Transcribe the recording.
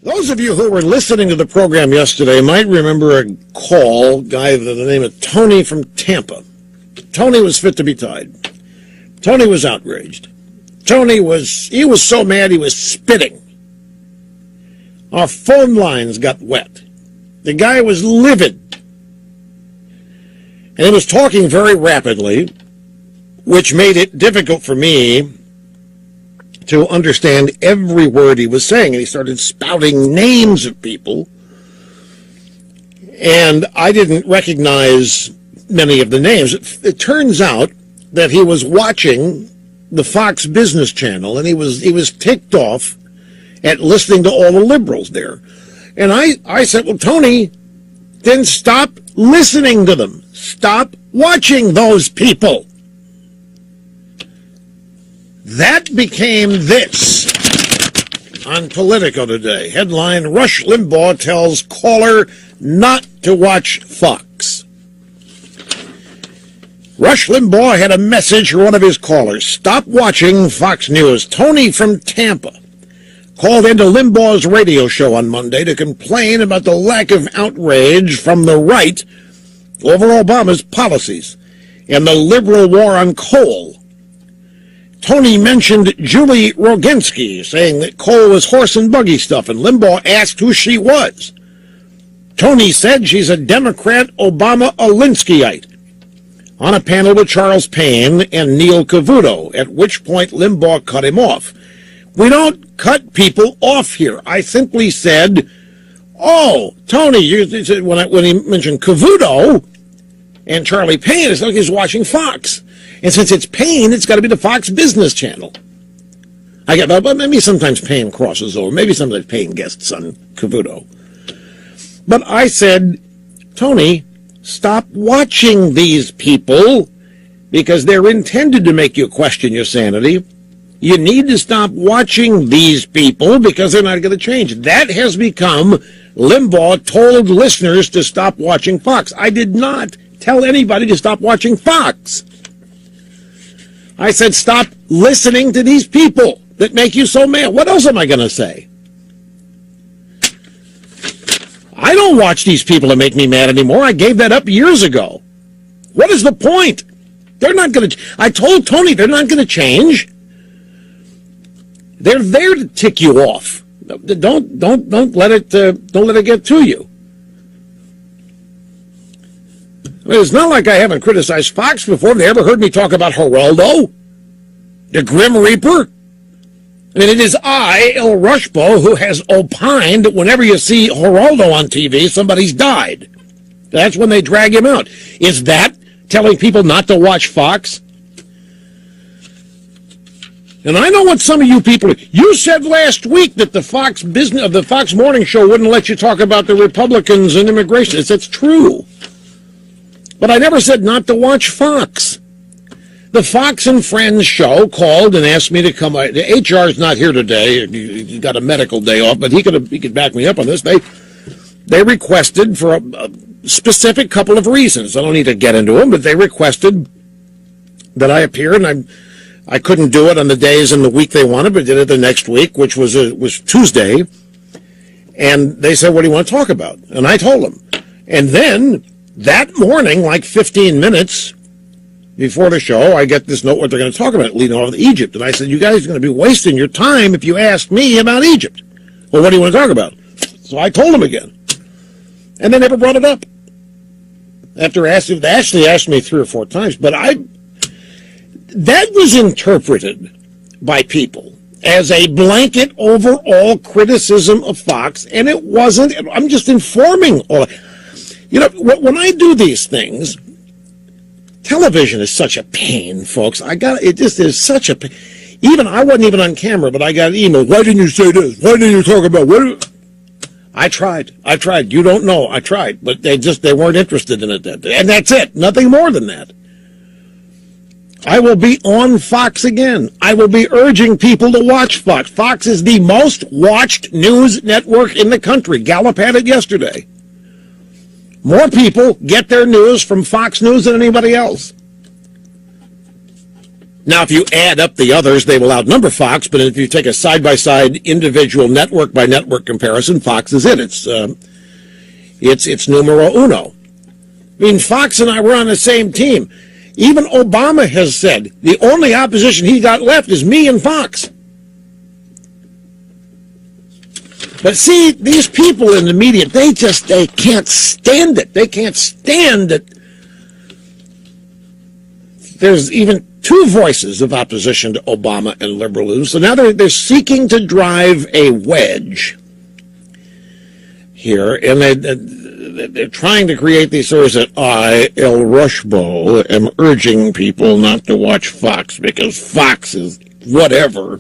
Those of you who were listening to the program yesterday might remember a guy by the name of Tony from Tampa. Tony was fit to be tied. Tony was outraged. He was so mad he was spitting. Our phone lines got wet. The guy was livid. And he was talking very rapidly, which made it difficult for me to understand every word he was saying. And he started spouting names of people, and I didn't recognize many of the names. It turns out that he was watching the Fox Business Channel, and he was ticked off at listening to all the liberals there. And I said, well, Tony, then stop listening to them. Stop watching those people. That became this on Politico today. Headline, Rush Limbaugh tells caller not to watch Fox. Rush Limbaugh had a message for one of his callers. Stop watching Fox News. Tony from Tampa called into Limbaugh's radio show on Monday to complain about the lack of outrage from the right over Obama's policies and the liberal war on coal. Tony mentioned Julie Roginsky, saying that coal was horse and buggy stuff, and Limbaugh asked who she was. Tony said she's a Democrat Obama-Alinskyite on a panel with Charles Payne and Neil Cavuto, at which point Limbaugh cut him off. We don't cut people off here. I simply said, oh, Tony, when he mentioned Cavuto and Charlie Payne, it's like he's watching Fox. And since it's Payne, it's got to be the Fox Business Channel. But maybe sometimes Payne crosses over. Maybe sometimes Payne guests on Cavuto. But I said, Tony, stop watching these people because they're intended to make you question your sanity. You need to stop watching these people because they're not going to change. That has become Limbaugh told listeners to stop watching Fox. I did not tell anybody to stop watching Fox. I said, stop listening to these people that make you so mad. What else am I going to say? I don't watch these people that make me mad anymore. I gave that up years ago. What is the point? They're not going to. I told Tony they're not going to change. They're there to tick you off. Don't let it get to you. I mean, it's not like I haven't criticized Fox before. Have they ever heard me talk about Geraldo, the Grim Reaper? I mean, it is I, El Rushbo, who has opined that whenever you see Geraldo on TV, somebody's died. That's when they drag him out. Is that telling people not to watch Fox? And I know what some of you people... You said last week that the Fox Morning Show wouldn't let you talk about the Republicans and immigration. That's true. But I never said not to watch Fox. The Fox and Friends show called and asked me to come. The HR's not here today. He got a medical day off, but he could back me up on this. They requested for a specific couple of reasons. I don't need to get into them, but they requested that I appear, and I couldn't do it on the days in the week they wanted, but did it the next week, which was Tuesday. And they said, what do you want to talk about? And I told them. And then that morning, like 15 minutes before the show, I get this note what they're going to talk about, leading off to Egypt. And I said, you guys are going to be wasting your time if you ask me about Egypt. Well, what do you want to talk about? So I told them again. And they never brought it up. After asking, they actually asked me 3 or 4 times, but that was interpreted by people as a blanket overall criticism of Fox, and it wasn't. I'm just informing all. You know, when I do these things, television is such a pain, folks. It just is such a pain. Even I wasn't even on camera, but I got an email. Why didn't you say this? Why didn't you talk about what? I tried. You don't know. I tried, but they weren't interested in it. And that's it. Nothing more than that. I will be on Fox again. I will be urging people to watch Fox. Fox is the most watched news network in the country. Gallup had it yesterday. More people get their news from Fox News than anybody else. Now, if you add up the others, they will outnumber Fox, but if you take a side-by-side individual network-by-network comparison, Fox is it. It's numero uno. I mean, Fox and I were on the same team. Even Obama has said the only opposition he got left is me and Fox. But see, these people in the media, they can't stand it. They can't stand that there's even two voices of opposition to Obama and liberalism. So now they're seeking to drive a wedge here, and they're trying to create these stories that I, El Rushbo, am urging people not to watch Fox because Fox is whatever.